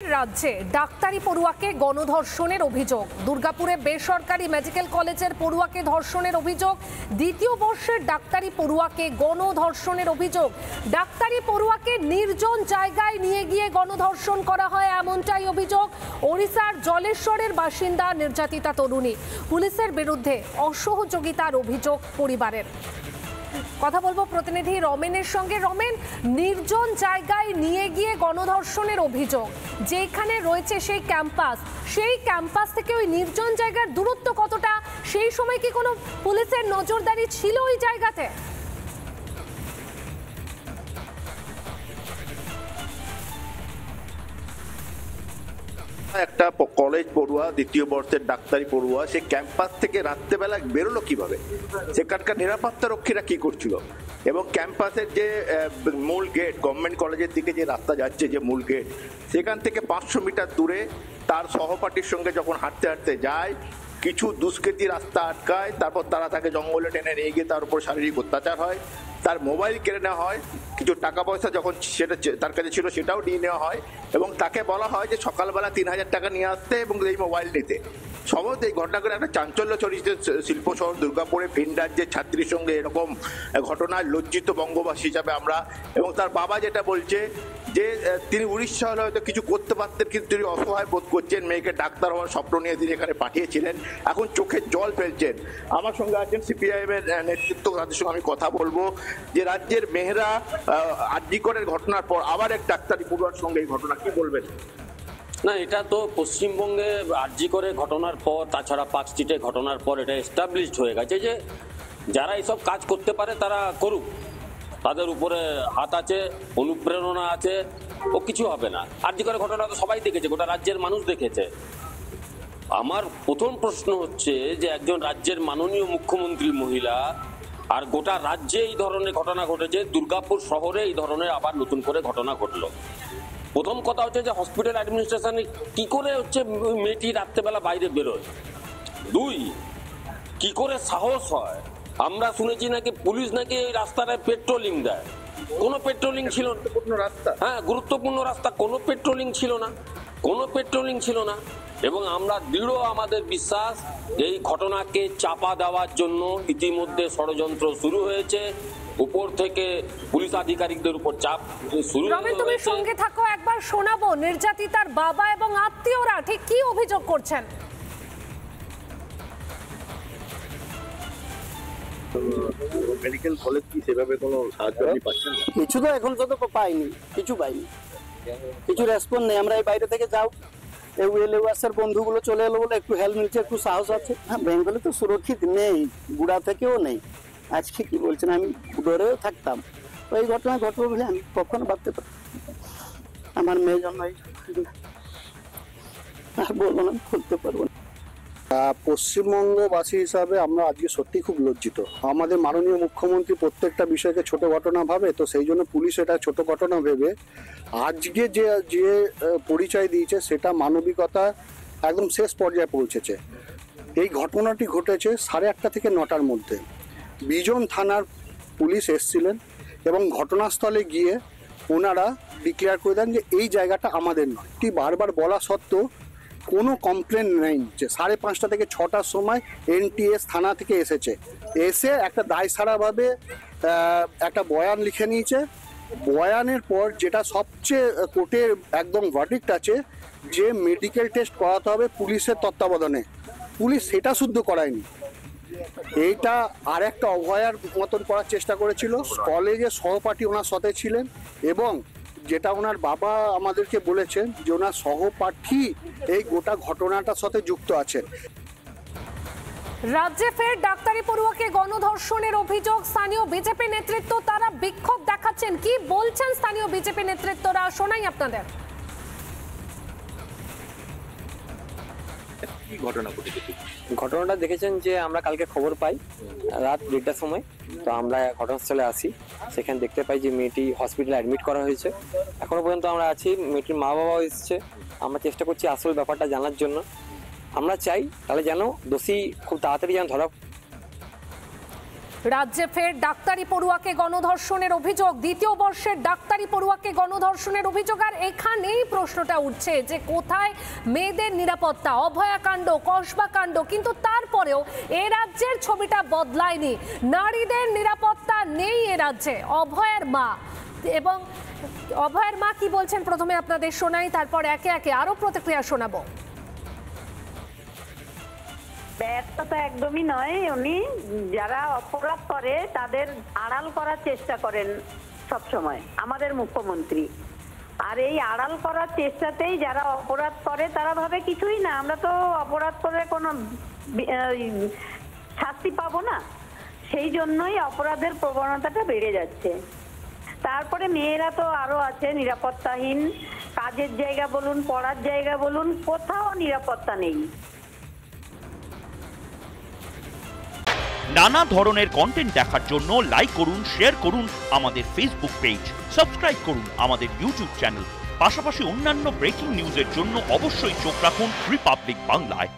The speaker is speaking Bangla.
রাজ্যে ডাক্তারি পড়ুয়াকে গণধর্ষণের অভিযোগ। দুর্গাপুরে বেসরকারি মেডিকেল কলেজের পড়ুয়াকে ধর্ষণের অভিযোগ। দ্বিতীয় বর্ষের ডাক্তারি পড়ুয়াকে গণধর্ষণের অভিযোগ। ডাক্তারি পড়ুয়াকে নির্জন জায়গায় নিয়ে গিয়ে গণধর্ষণ করা হয়, এমনটাই অভিযোগ। ওড়িশার জলেশ্বরের বাসিন্দা নির্যাতিতা তরুণী। পুলিশের বিরুদ্ধে অসহযোগিতার অভিযোগ পরিবারের। কথা বলবো প্রতিনিধি রমেনের সঙ্গে। রমেন, নির্জন জায়গায় নিয়ে গিয়ে গণধর্ষণের অভিযোগ, যেখানে রয়েছে সেই ক্যাম্পাস থেকে ওই নির্জন জায়গার দূরত্ব কতটা? সেই সময় কি কোনো পুলিশের নজরদারি ছিল ওই জায়গাতে? একটা কলেজ পড়ুয়া, দ্বিতীয় বর্ষের ডাক্তারি পড়ুয়া, সে ক্যাম্পাস থেকে রাত্রেবেলা বেরোলো কিভাবে? সেখানকার নিরাপত্তা রক্ষীরা কি করছিল? এবং ক্যাম্পাসের যে মূল গেট, গভর্নমেন্ট কলেজের দিকে যে রাস্তা যাচ্ছে, যে মূল গেট, সেখান থেকে 500 মিটার দূরে তার সহপাঠীর সঙ্গে যখন হাঁটতে হাঁটতে যায়, কিছু দুষ্কৃতী রাস্তা আটকায়। তারপর তারা তাকে জঙ্গলে টেনে নিয়ে গিয়ে তার উপর শারীরিক অত্যাচার হয়, তার মোবাইল কেড়ে নেওয়া হয়, কিছু টাকা পয়সা যখন সেটা তার কাছে ছিল সেটাও নিয়ে নেওয়া হয়, এবং তাকে বলা হয় যে সকালবেলা 3000 টাকা নিয়ে আসতে এবং এই মোবাইল নিতে। সমস্ত এই ঘটনাগুলো একটা চাঞ্চল্য ছড়িয়েছে শিল্প শহর দুর্গাপুরে। ভিন রাজ্যের ছাত্রীর সঙ্গে এরকম ঘটনায় লজ্জিত বঙ্গবাসী হিসাবে আমরা। এবং তার বাবা যেটা বলছে যে তিনি উড়িষ্যা হলে হয়তো কিছু করতে পারতেন, কিন্তু তিনি অসহায় বোধ করছেন। মেয়েকে ডাক্তার হওয়ার স্বপ্ন নিয়ে তিনি এখানে পাঠিয়েছিলেন, এখন চোখের জল ফেলছেন। আমার সঙ্গে আছেন সিপিআইএম এর নেতৃত্ব, তাদের সঙ্গে আমি কথা বলবো যে রাজ্যের মেহরা আরজিকরের ঘটনার পর আবার এক ডাক্তারি পড়ুয়ার সঙ্গে এই ঘটনা, কি বলবেন? না, এটা তো পশ্চিমবঙ্গে আরজিকরের ঘটনার পর, তাছাড়া পার্ক স্ট্রিটে ঘটনার পর এটা এস্টাবলিশড হয়ে গেছে যে যারা এইসব কাজ করতে পারে তারা করুক, তাদের উপরে হাত আছে, অনুপ্রেরণা আছে, ও কিছু হবে না। আরজিকরের ঘটনা তো সবাই দেখেছে, গোটা রাজ্যের মানুষ দেখেছে। আমার প্রথম প্রশ্ন হচ্ছে যে একজন রাজ্যের মাননীয় মুখ্যমন্ত্রী মহিলা, আর গোটা রাজ্যে এই ধরনের ঘটনা ঘটেছে, দুর্গাপুর শহরে এই ধরনের আবার নতুন করে ঘটনা ঘটলো। প্রথম কথা হচ্ছে যে হসপিটাল অ্যাডমিনিস্ট্রেশনে কি করে হচ্ছে মেয়েটি রাত্রেবেলা বাইরে বেরোয়। দুই, কি করে সাহস হয়? আমরা শুনেছি নাকি পুলিশ নাকি এই রাস্তাটায় পেট্রোলিং দেয়, কোনো পেট্রোলিং ছিল না। রাস্তা, হ্যাঁ, গুরুত্বপূর্ণ রাস্তা, কোনো পেট্রোলিং ছিল না। এবং আমরা দৃঢ় আমাদের বিশ্বাস এই ঘটনাকে চাপা দেওয়ার জন্য ইতিমধ্যে ষড়যন্ত্র শুরু হয়েছে। উপর থেকে পুলিশ আধিকারিকদের উপর চাপ শুরু হয়েছে। তুমি সঙ্গে থাকো, একবার শোনাবো নির্যাতিতার বাবা এবং আত্মীয়রা ঠিক কি অভিযোগ করছেন। মেডিকেল কলেজ কি সেভাবে কোনো সাহায্য আপনি পাচ্ছেন? কিছু তো এখন তো পাইনি, কিছু রেসপন্স নেই। আমরা এই বাইরে থেকে যাও, এর বন্ধুগুলো চলে এলো বলে একটু হেল্প মিলছে, একটু সাহস আছে। হ্যাঁ, বেঙ্গলে তো সুরক্ষিত নেই, গুড়া থেকেও নেই। আজকে কি বলছেন, আমি ডরেও থাকতাম এই ঘটনা ঘটবে বলে আমি কখনো ভাবতে পারি। আমার মেয়ে জন্য আর বলবো না, বলতে পারবো না। পশ্চিমবঙ্গবাসী হিসাবে আমরা আজকে সত্যি খুব লজ্জিত। আমাদের মাননীয় মুখ্যমন্ত্রী প্রত্যেকটা বিষয়কে ছোট ঘটনা ভাবে, তো সেই জন্য পুলিশ এটা ছোট ঘটনা ভেবে আজকে যে পরিচয় দিয়েছে সেটা মানবিকতা একদম শেষ পর্যায়ে পৌঁছেছে। এই ঘটনাটি ঘটেছে 8:30 থেকে 9টার মধ্যে। বিজন থানার পুলিশ এসছিলেন এবং ঘটনাস্থলে গিয়ে ওনারা ডিক্লেয়ার করে দেন যে এই জায়গাটা আমাদের নয়। এটি বারবার বলা সত্ত্বেও কোনো কমপ্লেন নেই যে 5:30 থেকে 6টার সময় এনটিএস থানা থেকে এসে একটা দায়সারাভাবে একটা বয়ান লিখে নিয়েছে। বয়ানের পর যেটা সবচেয়ে কোর্টের একদম ভার্ডিক্ট আছে যে মেডিকেল টেস্ট করাতে হবে পুলিশের তত্ত্বাবধানে, পুলিশ সেটা শুদ্ধ করায়নি। এইটা আর একটা অভয়ার মতন করার চেষ্টা করেছিল। কলেজের সহপাঠী ওনার সাথে ছিলেন এবং যেটা ওনার বাবা আমাদেরকে বলেছেন যে ওনার সহপাঠী এই গোটা ঘটনাটার সাথে যুক্ত আছেন। রাজ্যে ফের ডাক্তারি পড়ুয়াকে গণধর্ষণের অভিযোগ। স্থানীয় বিজেপি নেতৃত্ব তারা বিক্ষোভ দেখাচ্ছেন, কি বলছেন স্থানীয় বিজেপি নেতৃত্বরা, শোনাই আপনাদের। কি ঘটনা ঘটেছে? ঘটনাটা দেখেছেন যে আমরা কালকে খবর পাই রাত 1টার সময়, তো আমরা ঘটনাস্থলে আসি। সেখানে দেখতে পাই যে মেয়েটি হসপিটালে অ্যাডমিট করা হয়েছে। এখনো পর্যন্ত আমরা আছি, মেয়েটির মা বাবাও এসেছে। আমরা চেষ্টা করছি আসল ব্যাপারটা জানার জন্য। আমরা চাই তাহলে যেন দোষী খুব তাড়াতাড়ি যেন ধরা রাজ্যে ফের ডাক্তারি পড়ুয়াকে গণধর্ষণের অভিযোগ, দ্বিতীয় বর্ষের ডাক্তারি পড়ুয়াকে গণধর্ষণের অভিযোগ। আর এখানেই প্রশ্নটা উঠছে যে কোথায় মেয়েদের নিরাপত্তা? অভয়াকাণ্ড, কসবাকাণ্ড, কিন্তু তারপরেও এ রাজ্যের ছবিটা বদলায়নি। নারীদের নিরাপত্তা নেই এ রাজ্যে। অভয়ের মা এবং অভয়ের মা কি বলছেন প্রথমে আপনাদের শোনাই, তারপর একে একে আরো প্রতিক্রিয়া শোনাবো। ব্যর্থতা একদমই নয়, উনি যারা অপরাধ করে তাদের আড়াল করার চেষ্টা করেন সব সময় আমাদের মুখ্যমন্ত্রী। আর এই আড়াল করার চেষ্টাতেই যারা অপরাধ করে তারা ভাবে কিছুই না, আমরা তো অপরাধ করে কোনো শাস্তি পাবো না, সেই জন্যই অপরাধের প্রবণতাটা বেড়ে যাচ্ছে। তারপরে মেয়েরা তো আরো আছে নিরাপত্তাহীন, কাজের জায়গা বলুন, পড়ার জায়গা বলুন, কোথাও নিরাপত্তা নেই। নানা ধরনের কন্টেন্ট দেখার জন্য লাইক করুন, শেয়ার করুন আমাদের ফেসবুক পেজ, সাবস্ক্রাইব করুন আমাদের ইউটিউব চ্যানেল। পাশাপাশি অন্যান্য ব্রেকিং নিউজের জন্য অবশ্যই চোখ রাখুন রিপাবলিক বাংলায়।